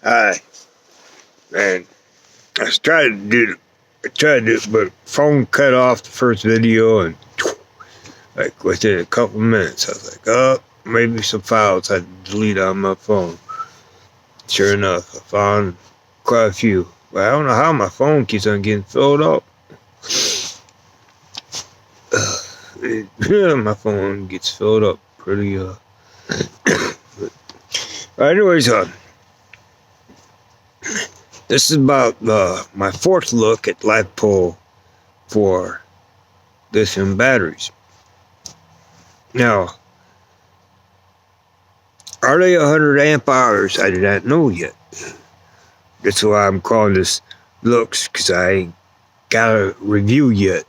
Hi, man. I tried to do it, but phone cut off the first video, and like within a couple minutes, I was like, oh, maybe some files I had to delete on my phone. Sure enough, I found quite a few. But I don't know how my phone keeps on getting filled up. My phone gets filled up pretty, anyways, this is about my fourth look at LiPo for lithium batteries. Now, are they 100 amp hours? I do not know yet. That's why I'm calling this looks, because I ain't got a review yet,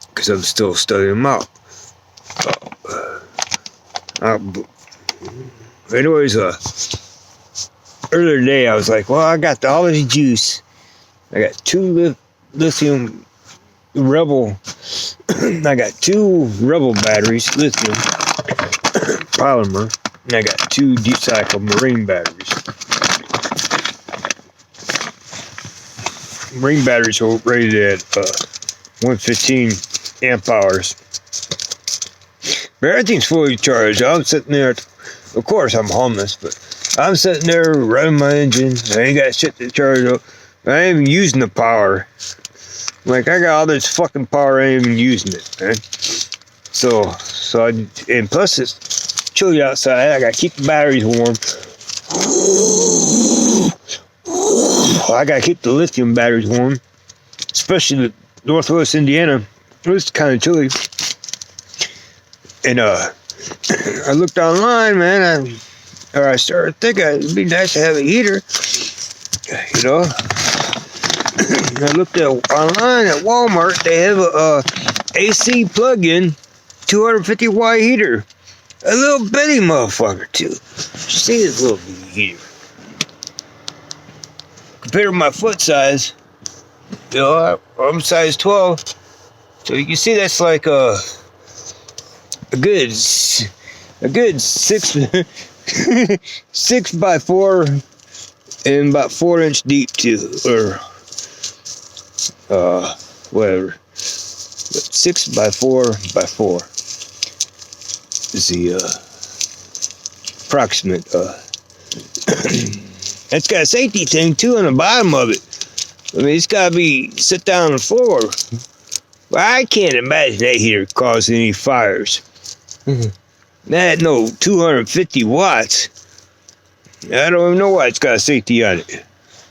because I'm still studying them out. Anyways, earlier today I was like, well, I got all this juice. I got two lithium Rebel. I got two Rebel batteries, lithium polymer, and I got two deep cycle marine batteries. Marine batteries are rated at 115 amp hours. But everything's fully charged. I'm sitting there, of course I'm homeless, but I'm sitting there running my engine. I ain't got shit to charge up. I ain't even using the power. Like, I got all this fucking power, I ain't even using it, man. And plus it's chilly outside. I gotta keep the batteries warm. I gotta keep the lithium batteries warm, especially the Northwest Indiana. It's kind of chilly. And I looked online, man. I started thinking it'd be nice to have a heater. You know, I looked online at Walmart. They have a AC plug-in 250 watt heater. A little bitty motherfucker too. See this little bitty heater. Compared to my foot size, you know, I'm size 12, so you can see that's like a good 6 by 4 and about 4-inch deep too, or whatever. But 6 by 4 by 4 is the approximate. It's got a safety thing too on the bottom of it. I mean, it's gotta be sit down on the floor. Well, I can't imagine that heater causing any fires. That no 250 watts. I don't even know why it's got a safety on it.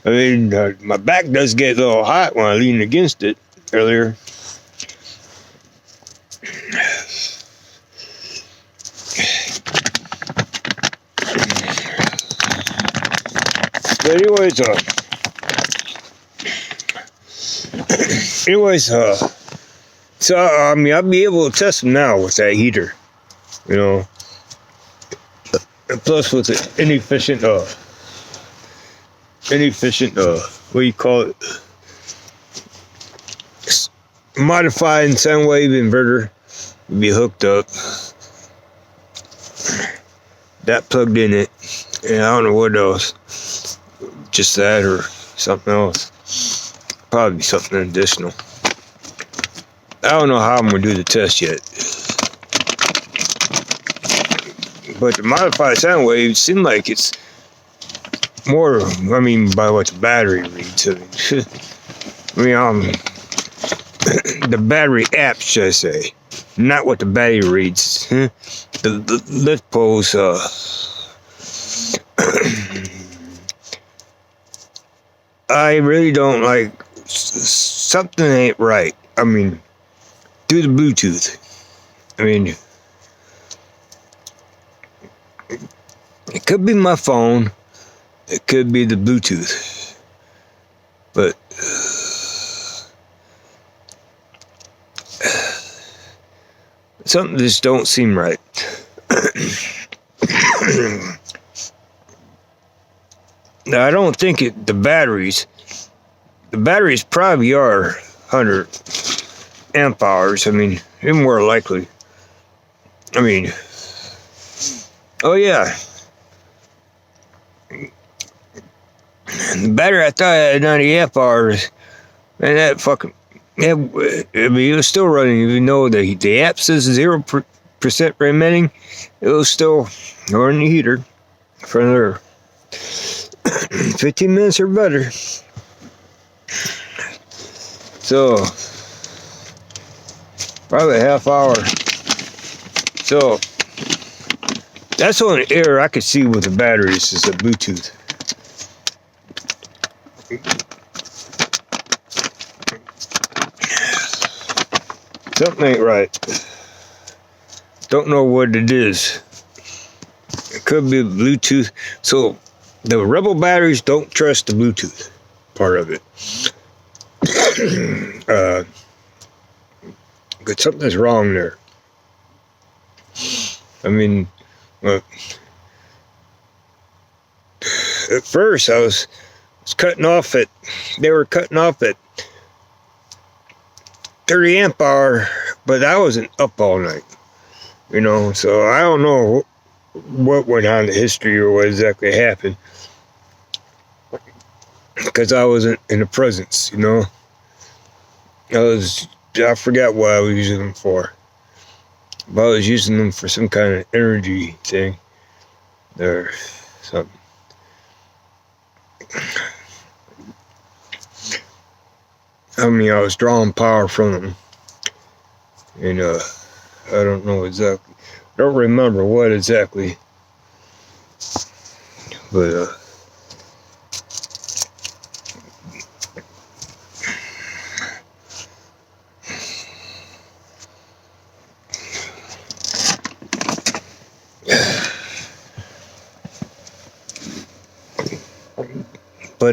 I mean, my back does get a little hot when I lean against it earlier. But so I mean, I'll be able to test them now with that heater, you know. And plus with the inefficient, what do you call it? Modified sine wave inverter will be hooked up. That plugged in it, and I don't know what else. Just that or something else. Probably something additional. I don't know how I'm gonna do the test yet. But the modified sound waves seem like it's more, I mean, by what the battery reads. The battery app, should I say. Not what the battery reads. The LiPo's, I really don't like, something ain't right. I mean, through the Bluetooth. I mean, it could be my phone. It could be the Bluetooth. But something just don't seem right. Now, I don't think the batteries probably are 100 amp hours. I mean, they're more likely. I mean, oh yeah. The battery I thought had 90 amp hours, and that fucking, yeah, I mean, it was still running, even though the app says 0% remaining. It was still running the heater for another 15 minutes or better. So, probably a half hour. So, that's the only error I could see with the batteries is the Bluetooth. Something ain't right. Don't know what it is. It could be Bluetooth. So, the Rebel batteries don't trust the Bluetooth part of it. But something's wrong there. I mean, at first I was cutting off at, they were cutting off at 30 amp hour, but I wasn't up all night, you know, so I don't know what went on in history or what exactly happened, because I wasn't in the presence, you know. I forgot what I was using them for, but I was using them for some kind of energy thing or something. I mean, I was drawing power from them, and I don't know exactly, I don't remember what exactly, but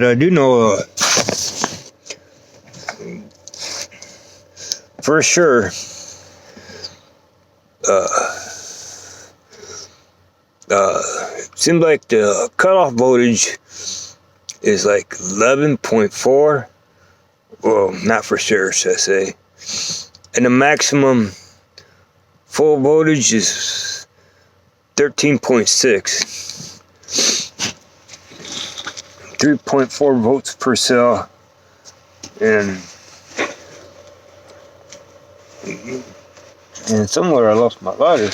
I do know for sure seems like the cutoff voltage is like 11.4. Well, not for sure, should I say. And the maximum full voltage is 13.6. 3.4 volts per cell. And somewhere I lost my lighter.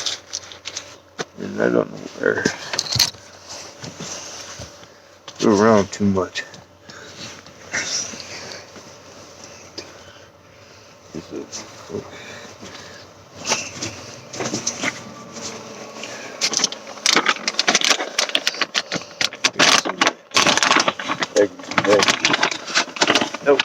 And I don't know where. Go around too much. Nope.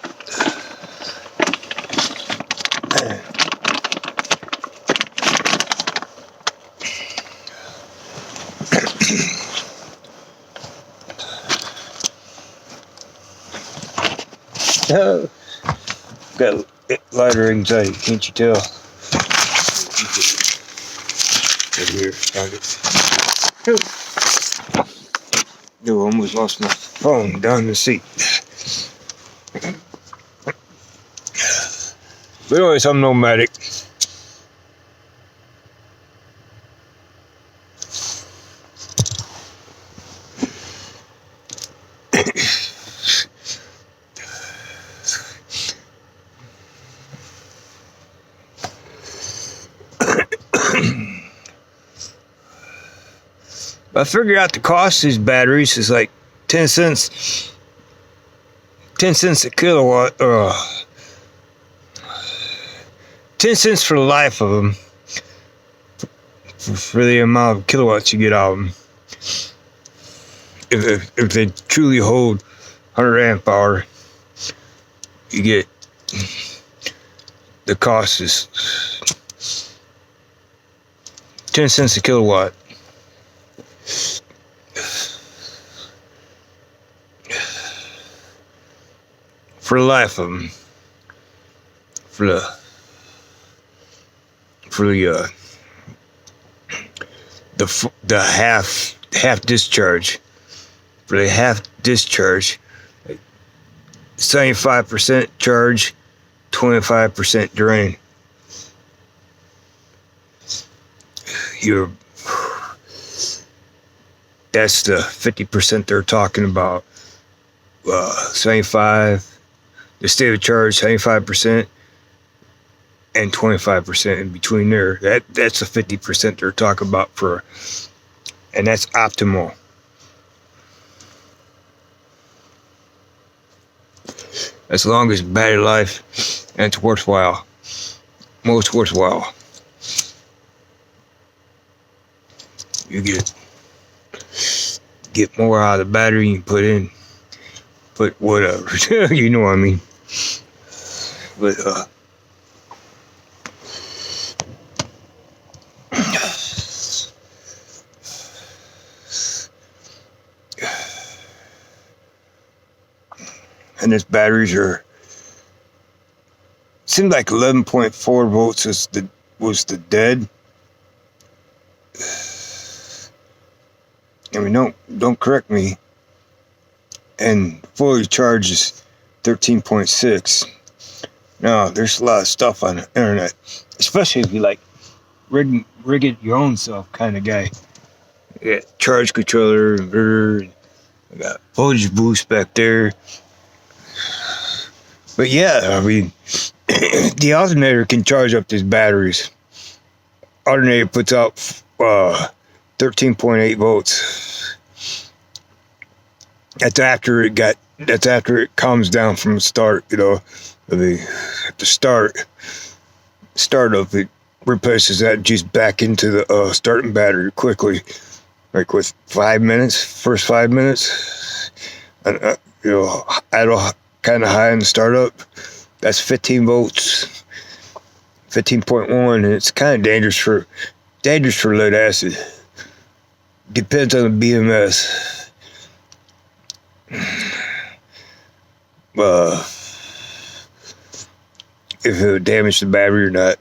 Got lighter anxiety, can't you tell? Right here, found it. No, almost lost my phone down the seat. But anyways, I'm nomadic. I figured out the cost of these batteries is like 10 cents. 10 cents a kilowatt. 10 cents for the life of them. For the amount of kilowatts you get out of them. If they truly hold 100 amp hour, you get, the cost is 10 cents a kilowatt. For the life of them. For the half discharge. For the half discharge, 75% charge, 25% drain. That's the 50% they're talking about. 75. The state of charge 75% and 25% in between there. That's the 50% they're talking about for, and that's optimal. As long as battery life and it's worthwhile, most worthwhile. You get more out of the battery you put whatever. You know what I mean. But and its batteries seemed like 11.4 volts was the dead. I mean, don't correct me. And fully charged is 13.6. Now, there's a lot of stuff on the internet, especially if you like rig it your own self kind of guy. You got charge controller, inverter, I got voltage boost back there. But yeah, I mean, the alternator can charge up these batteries. Alternator puts out 13.8 volts. That's after it calms down from the start, you know. I mean, at the start of it replaces that just back into the starting battery quickly, like with 5 minutes, first 5 minutes, and you know, idle kind of high in the startup. That's 15 volts, 15.1, and it's kind of dangerous for lead acid. Depends on the BMS. If it would damage the battery or not.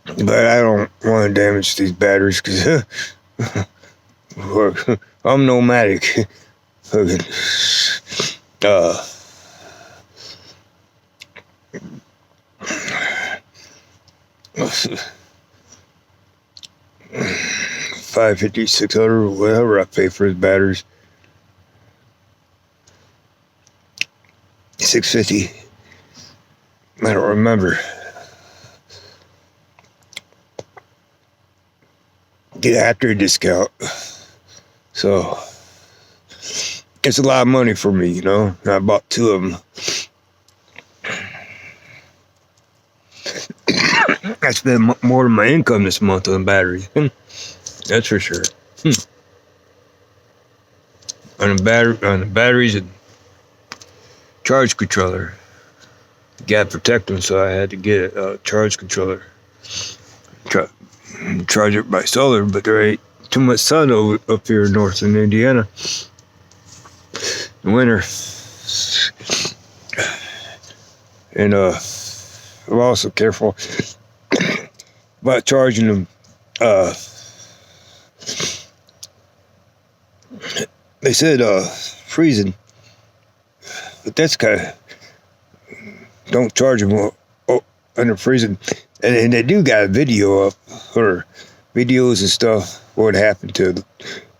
But I don't want to damage these batteries because I'm nomadic. 550, 600, whatever I pay for his batteries. 650. I don't remember. Get after a discount. So it's a lot of money for me, you know. And I bought 2 of them. I spent more than my income this month on batteries. That's for sure. On the batteries and charge controller. Got to protect them, so I had to get a charge controller. Charge it by solar, but there ain't too much sun up here in northern Indiana in winter. And I'm also careful about charging them. They said freezing, but that's kind of, don't charge them under freezing. And they do got a video up, or videos and stuff, what happened to the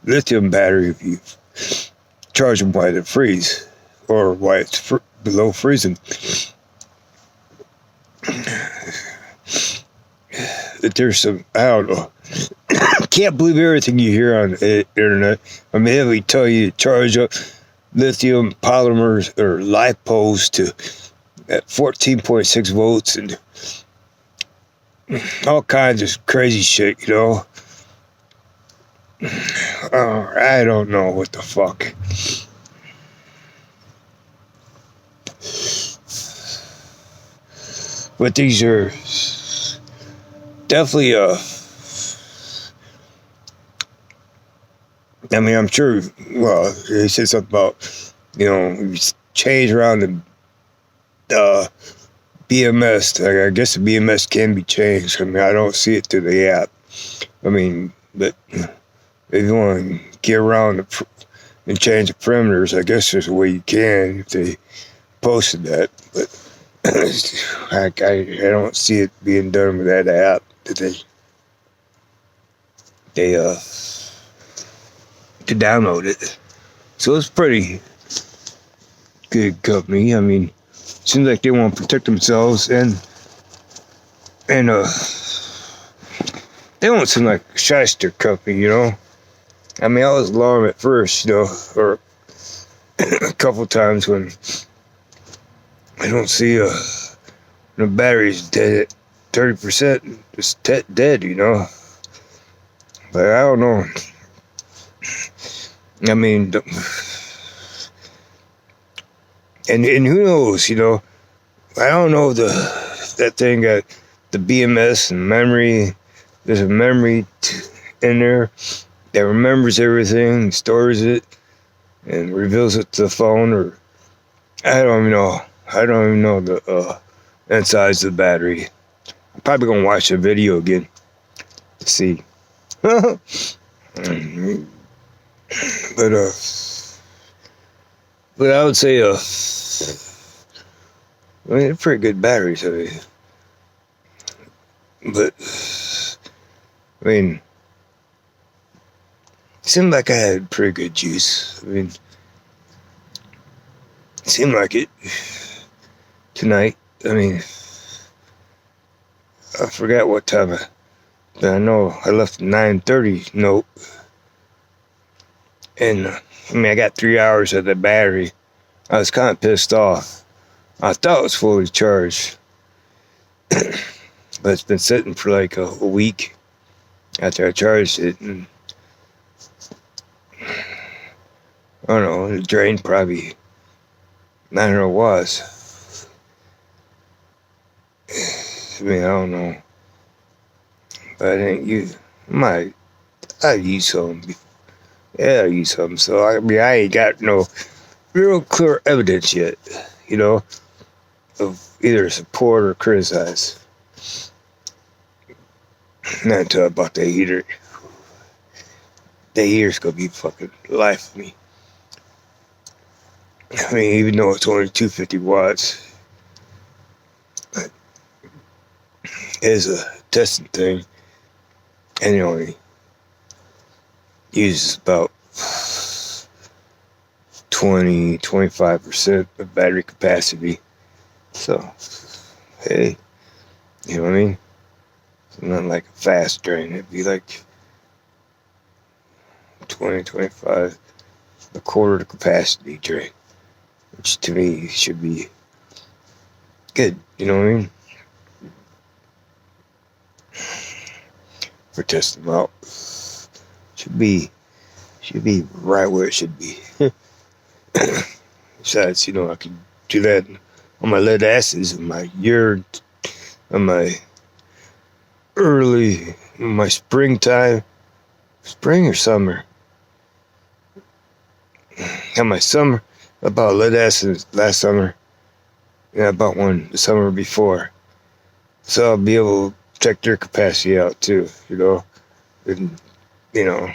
lithium battery if you charge them while they freeze, or while it's below freezing. That there's some, I don't know. Can't believe everything you hear on the internet. I mean, they tell you to charge up lithium polymers or lipos to at 14.6 volts and all kinds of crazy shit, you know. I don't know what the fuck. But these are definitely I mean, I'm sure, well, they said something about, you know, you change around the BMS. I guess the BMS can be changed. I mean, I don't see it through the app. I mean, but if you want to get around and change the parameters, I guess there's a way you can if they posted that. But I don't see it being done with that app that they to download it. So it's pretty good company. I mean, seems like they want to protect themselves and they don't seem like a shyster company, you know. I mean, I was alarmed at first, you know, or a couple times when I don't see the battery's dead at 30%. It's dead, you know. But I don't know. I mean, and who knows, you know. I don't know that thing got the BMS and memory. There's a memory in there that remembers everything, stores it, and reveals it to the phone. Or I don't even know. I don't even know the insides of the battery. I'm probably gonna watch the video again to see. but but I would say I mean, they're pretty good batteries. I mean, but I mean, it seemed like I had pretty good juice. I mean, it seemed like it tonight. I mean, I forgot what time, but I know I left at 9:30 note, and I mean, I got 3 hours of the battery. I was kind of pissed off. I thought it was fully charged, but it's been sitting for like a week after I charged it, and I don't know, it drained probably 900 watts. I mean, I don't know, but I think I use some. Yeah, I use some. So I mean, I ain't got no real clear evidence yet, you know, of either support or criticize. Not until I bought the heater. The heater's gonna be fucking life for me. I mean, even though it's only 250 watts, but it is a testing thing, and it only uses about 25% of battery capacity. So, hey, you know what I mean? It's not like a fast drain. It'd be like 25, a quarter the capacity drain, which to me should be good. You know what I mean? For testing them out, should be right where it should be. Besides, you know, I can do that on my lead acids and my urine, on my my springtime, spring or summer. On my summer, I bought lead acids last summer, and I bought one the summer before. So I'll be able to check their capacity out too, you know. And, you know,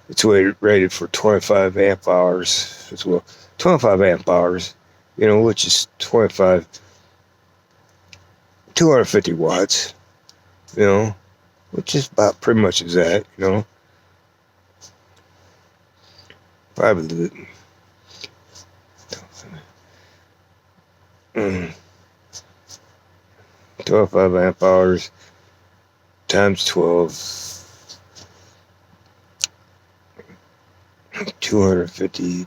it's rated for 25 amp hours as well. 25 amp hours, you know, which is 250 watts, you know, which is about pretty much as that, you know. Probably 25 amp hours times 12, 250,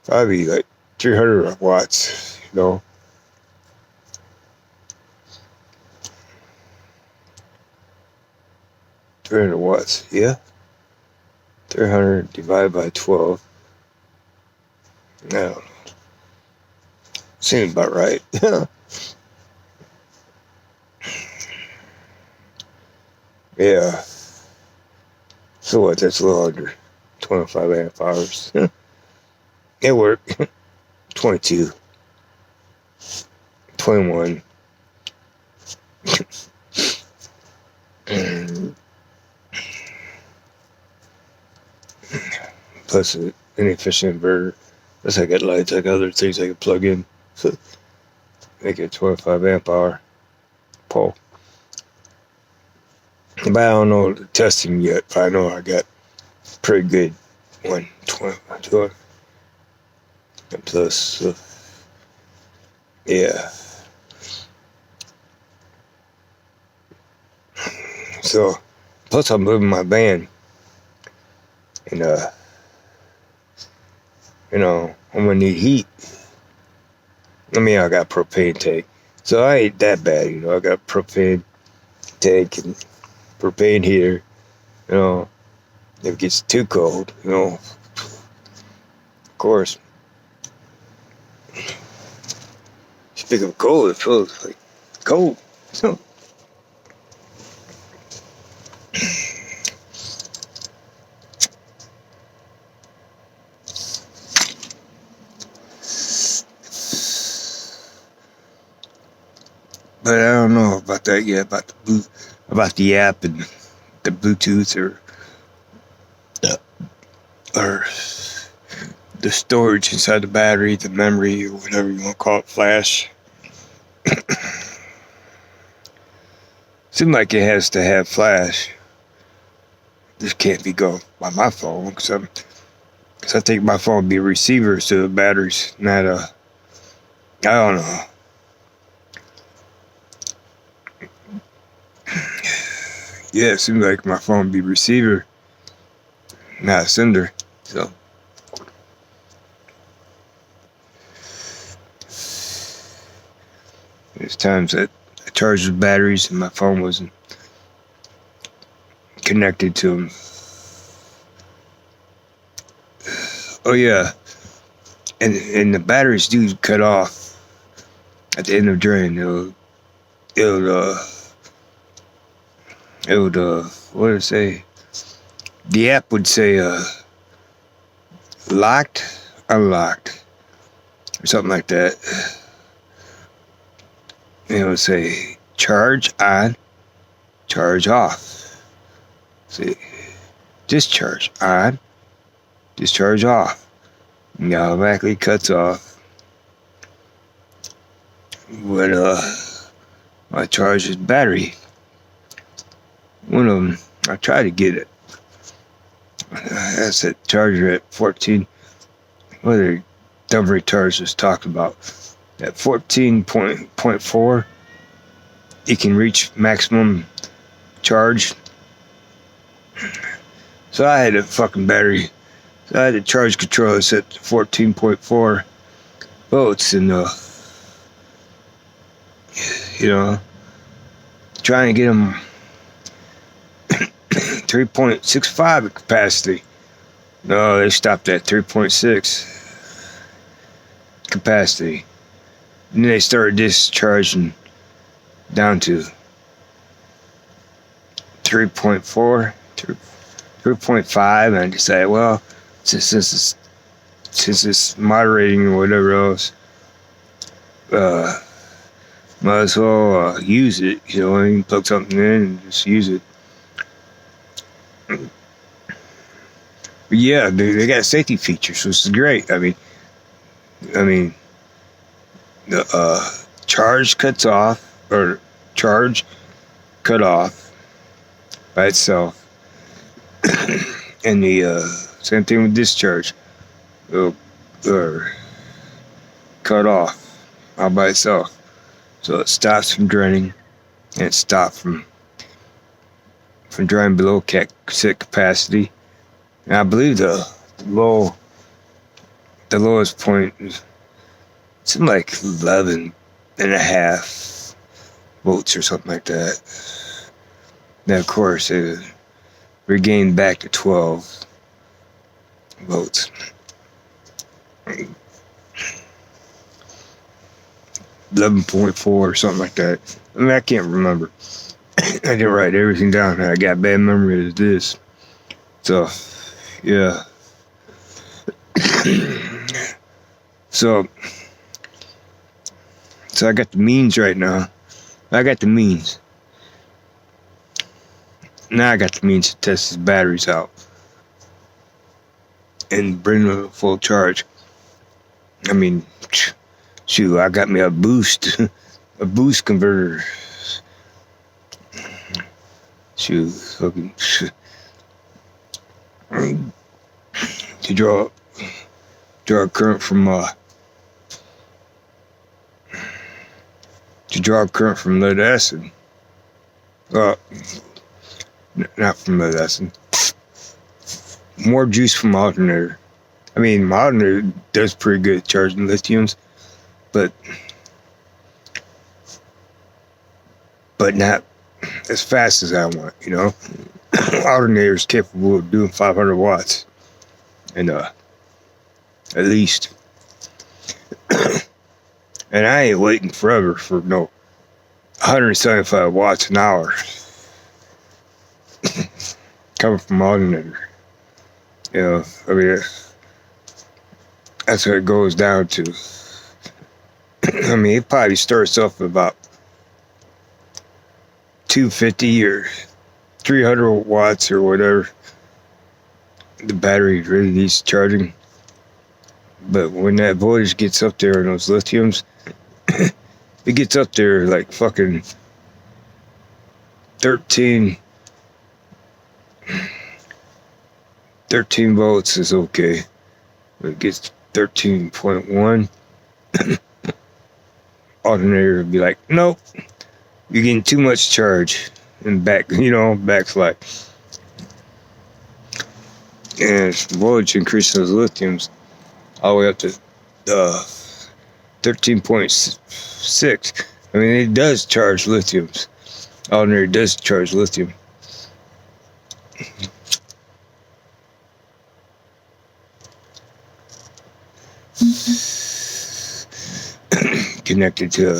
probably like 300 watts, you know. $300 watts, yeah. 300 divided by 12. I don't know. Seems about right. Yeah. So what? That's a little under 25 amp hours. It worked. 22. 21. Plus an inefficient inverter. Plus I got lights, I got other things I can plug in. So make it a 25 amp hour pole. But I don't know the testing yet, but I know I got pretty good one. And plus, yeah. So, plus I'm moving my van. And, I'm gonna need heat. I mean, I got propane tank. So I ain't that bad, I got propane tank and propane heater, if it gets too cold, of course. Speaking of cold, it feels like cold. So, but I don't know about that yet, about the app and the Bluetooth or the storage inside the battery, the memory, or whatever you want to call it, flash. Seems like it has to have flash. This can't be going by my phone because I think my phone would be a receiver, so the battery's not I don't know. Yeah, it seems like my phone would be receiver, not a sender. So there's times that I charged the batteries and my phone wasn't connected to them. Oh yeah, and the batteries do cut off at the end of drain. It would what did it say? The app would say locked, unlocked, or something like that. And it would say charge on, charge off. See, discharge on, discharge off. And it automatically cuts off when I charge this battery. One of them, I tried to get it. I set charger at 14. What the dumb retards just talked about. At 14.4, you can reach maximum charge. So I had a fucking battery. So I had a charge controller set to 14.4 volts and trying to get them 3.65 capacity. No, they stopped at 3.6 capacity. And then they started discharging down to 3.4, 3.5, and I decided, well, since it's moderating or whatever else, might as well use it. You can plug something in and just use it. But yeah, they got safety features, which is great. I mean, the charge cuts off, or charge cut off by itself, and the same thing with discharge, or cut off all by itself. So it stops from draining, and it stops from draining below set capacity. And I believe the lowest point is something like 11.5 volts or something like that. Then of course it regained back to 12 volts. 11.4 or something like that. I mean, I can't remember. I didn't write everything down. I got bad memory of this. So, yeah. So I got the means right now. I got the means. Now I got the means to test his batteries out and bring them to full charge. I mean, shoot, I got me a boost converter. Shoot, fucking to draw current from to draw current from lead acid. Not from lead acid. More juice from alternator. I mean, my alternator does pretty good at charging lithiums, but not as fast as I want, you know. Alternator is capable of doing 500 watts, and at least. And I ain't waiting forever for no 175 watts an hour coming from alternator. You know, I mean, that's what it goes down to. I mean, it probably starts off at about 250 or 300 watts or whatever the battery really needs charging. But when that voltage gets up there in those lithiums, it gets up there like fucking 13 volts is okay. When it gets 13.1, alternator would be like, nope, you're getting too much charge, and backslide. And voltage increases those lithiums all the way up to 13.6. I mean, it does charge lithiums. Alternator does charge lithium. Connected to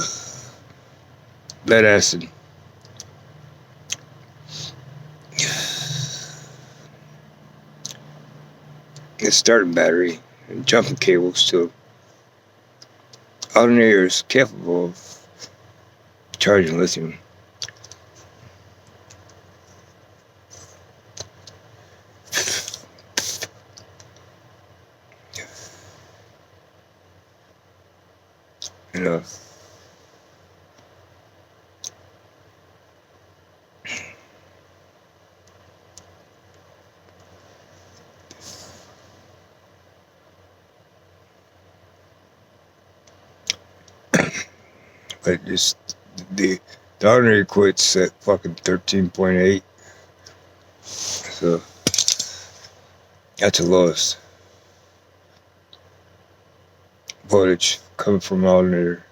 lead acid. The starting battery and jumping cables to alternator is capable of charging lithium. You know. But just the alternator quits at fucking 13.8. So that's the lowest voltage coming from alternator.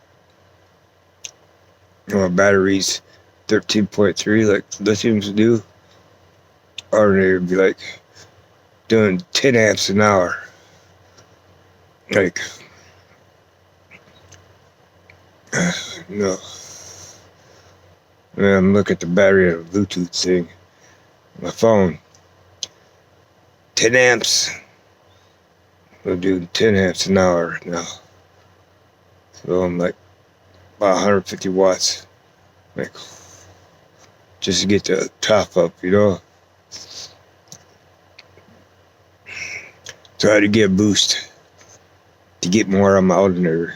You know, batteries 13.3 like lithiums do. Alternator would be like doing 10 amps an hour. Like, no. And I'm looking at the battery of a Bluetooth thing. My phone. 10 amps. We'll do 10 amps an hour now. So I'm like about 150 watts. Like, just to get the top up, you know. So I had to get a boost to get more on my alternator.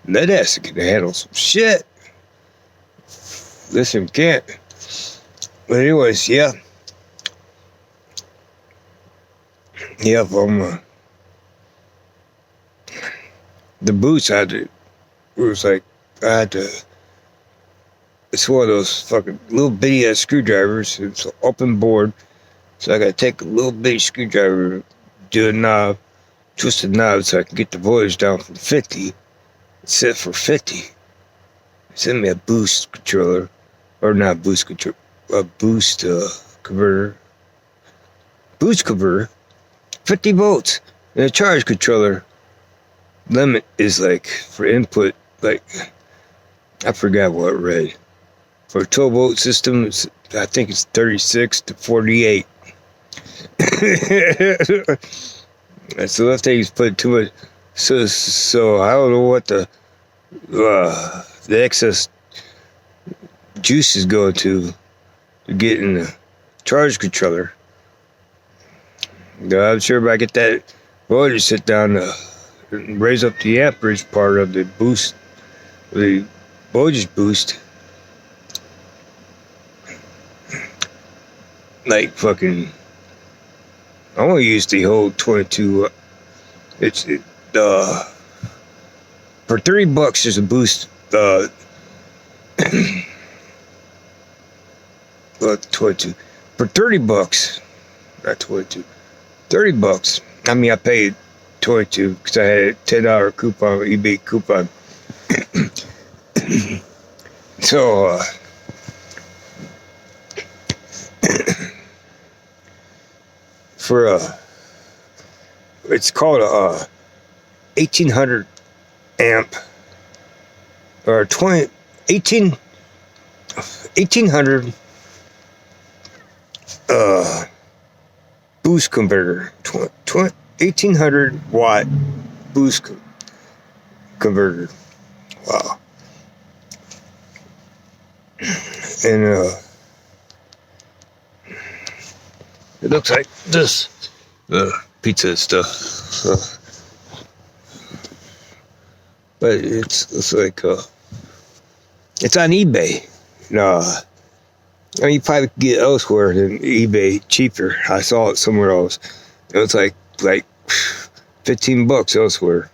Lead acid can handle some shit. Lithium can't. But anyways, yeah. Yep, the boots it was like, it's one of those fucking little bitty ass screwdrivers. It's an open board. So I gotta take a little bitty screwdriver, do a knob, twist the knob so I can get the voltage down from 50. Set for 50. Send me a boost controller, or not boost control, a boost converter. Boost converter, 50 volts, and a charge controller. Limit is like for input, like I forgot what it read. For a 12 volt system, I think it's 36 to 48. So that thing's put too much. So I don't know what the excess juice is going to get in the charge controller. I'm sure if I get that voltage set down to raise up the amperage part of the boost, the voltage boost. Like fucking, I want to use the whole 22. For $30 there's a boost. Well, 22 for $30, not 22. $30. I mean, I paid 22 because I had a $10 coupon, eBay coupon. So, for it's called a 1800 amp or 1800 boost converter, 1800 watt boost converter. Wow. And it looks like this, pizza stuff. But it's like it's on eBay. I mean, you probably could get it elsewhere than eBay cheaper. I saw it somewhere else. It was like $15 elsewhere.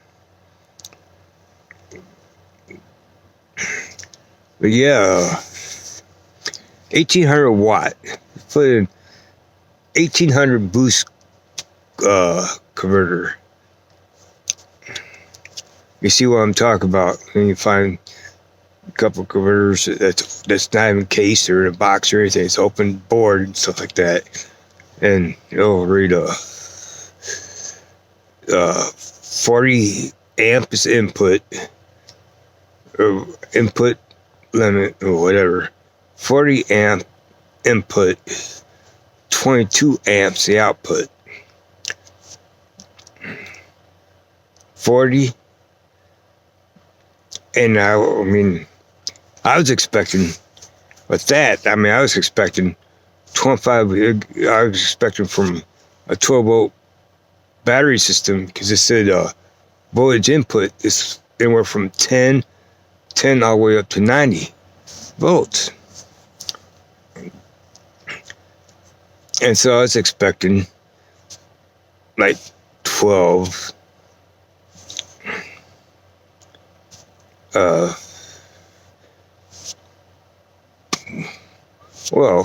But yeah, 1800 watt. Put in 1800 boost converter. You see what I'm talking about? When you find a couple of converters that's not even cased or in a box or anything. It's open board and stuff like that. And it'll read 40 amps input or input limit or whatever. 40 amp input, 22 amps the output. 40. And I mean, I was expecting with that. I mean, I was expecting 25. I was expecting from a 12-volt battery system because it said voltage input is anywhere from 10 all the way up to 90 volts. And so I was expecting like 12.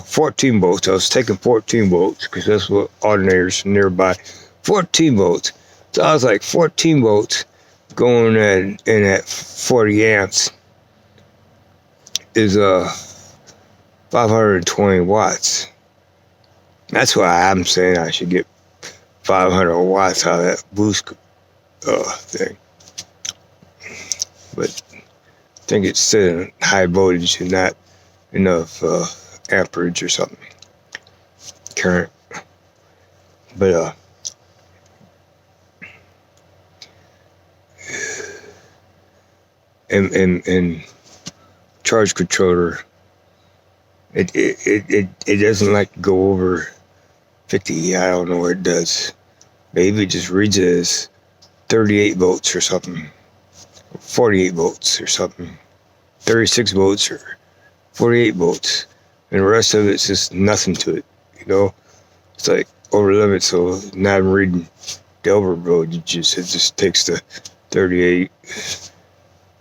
14 volts. I was taking 14 volts because that's what alternators nearby. 14 volts. So I was like 14 volts going in at 40 amps is 520 watts. That's why I'm saying I should get 500 watts out of that boost thing. But I think it's still high voltage and not enough amperage or something. Current. But and charge controller, it doesn't like to go over 50. I don't know what it does. Maybe it just reads it as 38 volts or something. 48 volts or something. 36 volts or 48 volts. And the rest of it's just nothing to it. It's like over limit, so not even reading the over voltage. It just takes the 38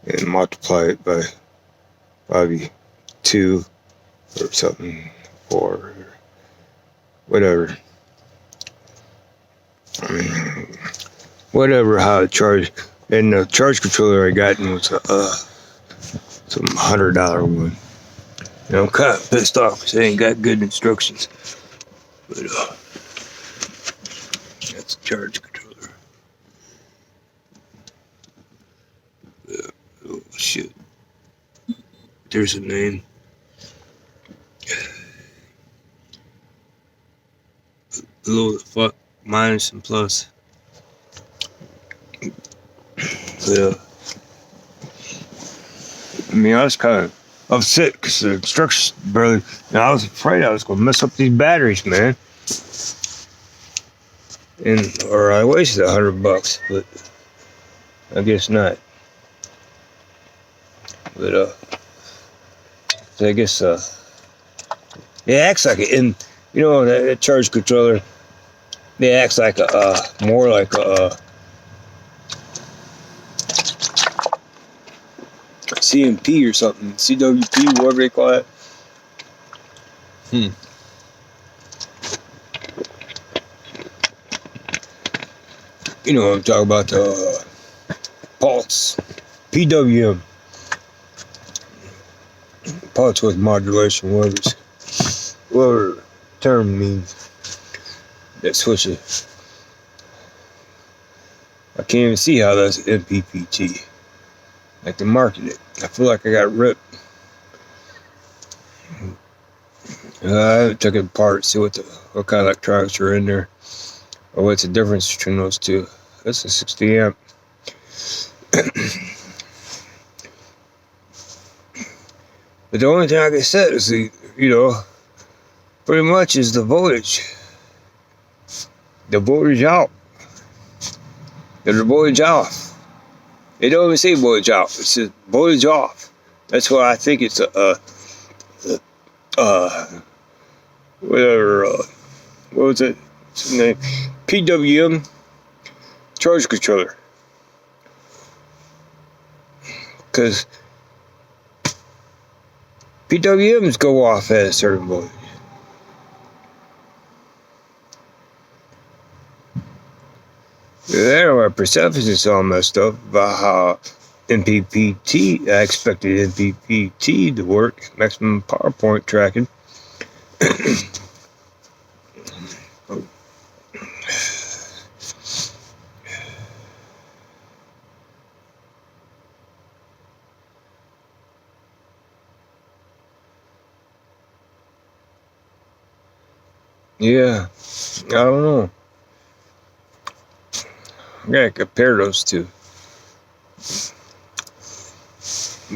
and multiply it by probably 2 or something, or whatever. Whatever how to charge. And the charge controller I got was some $100 one. And I'm kind of pissed off because they ain't got good instructions. But that's the charge controller. Oh shit. There's a name. Below the fuck, minus and plus. But, I mean, I was kind of upset because the instructions barely, and I was afraid I was going to mess up these batteries, man. Or I wasted $100, but I guess not. But so I guess it acts like that charge controller. It acts like more like a CMP or something, CWP, whatever they call it. You know what I'm talking about, the pulse, PWM, pulse with modulation, whatever term means. That switches. I can't even see how that's MPPT. Like they market it. I feel like I got ripped. I took it apart, see what kind of electronics are in there, or what's the difference between those two. That's a 60 amp. But the only thing I can set is pretty much is the voltage. The voltage out. The voltage off. It don't even say voltage out. It says voltage off. That's why I think it's whatever. What was it? What's the name? PWM charge controller. Because PWMs go off at a certain voltage. There are perceptions is all messed up about how MPPT, I expected MPPT to work, maximum power point tracking. Yeah, I don't know. I gotta compare those two.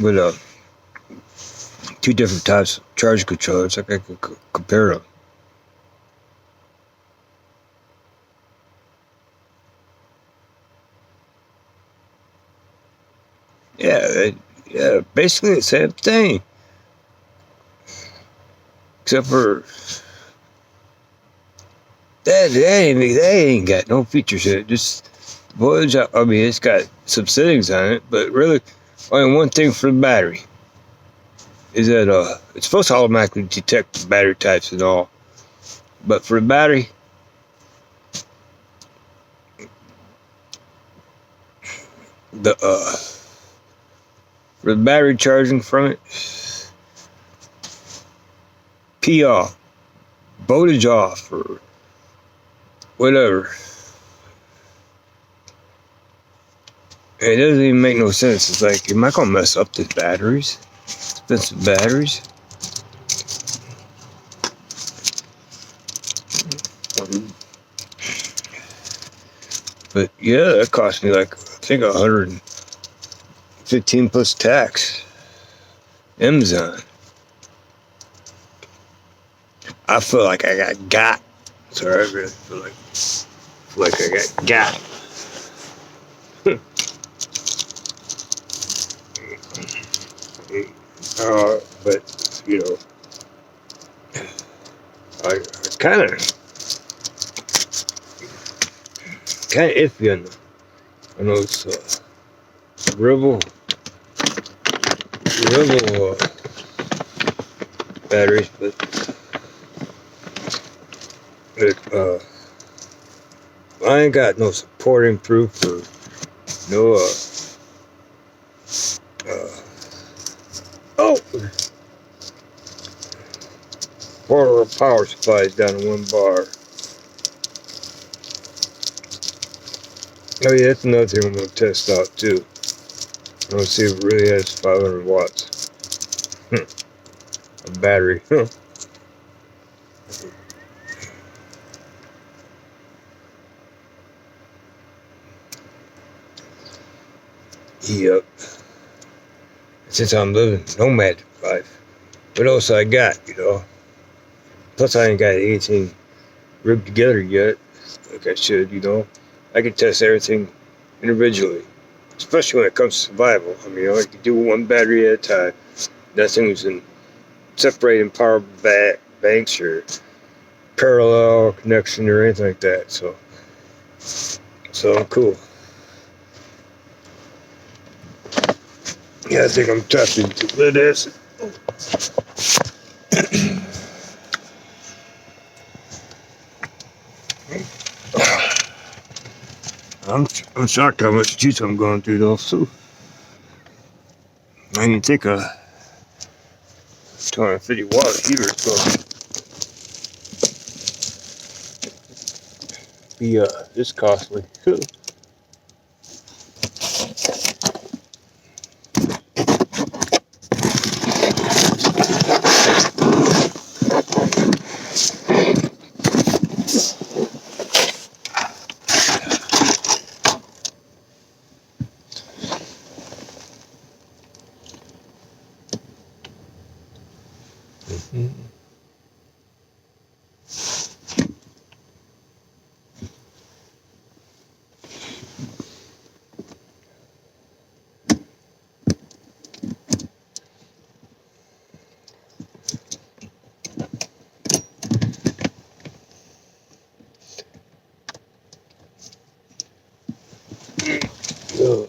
With two different types of charge controllers, I can compare them. Yeah, basically the same thing. Except for that ain't got no features in it. Just voltage. I mean, it's got some settings on it, but really only one thing for the battery is that it's supposed to automatically detect the battery types and all, but for the battery, for the battery charging from it, P off, voltage off, or whatever. It doesn't even make no sense. It's like, am I gonna mess up these batteries? Expensive batteries. But yeah, that cost me like, I think 115 plus tax. Amazon. I feel like I got. Sorry, I really feel like I got. But I kind of iffy on those Rebel batteries, but I ain't got no supporting proof or no portable power supplies down to 1 bar. Oh yeah, that's another thing I'm gonna test out too. I'm gonna see if it really has 500 watts. A battery. Yep. Since I'm living nomad life, what else I got, Plus I ain't got anything rigged together yet, like I should, I can test everything individually. especially when it comes to survival. I mean, you only can do one battery at a time. Nothing was in separating power banks or parallel connection or anything like that. So cool. Yeah, I think I'm tapped into lead acid. I'm shocked how much juice I'm going through though. So I didn't think a 250 watt heater is going to be this costly. Oh,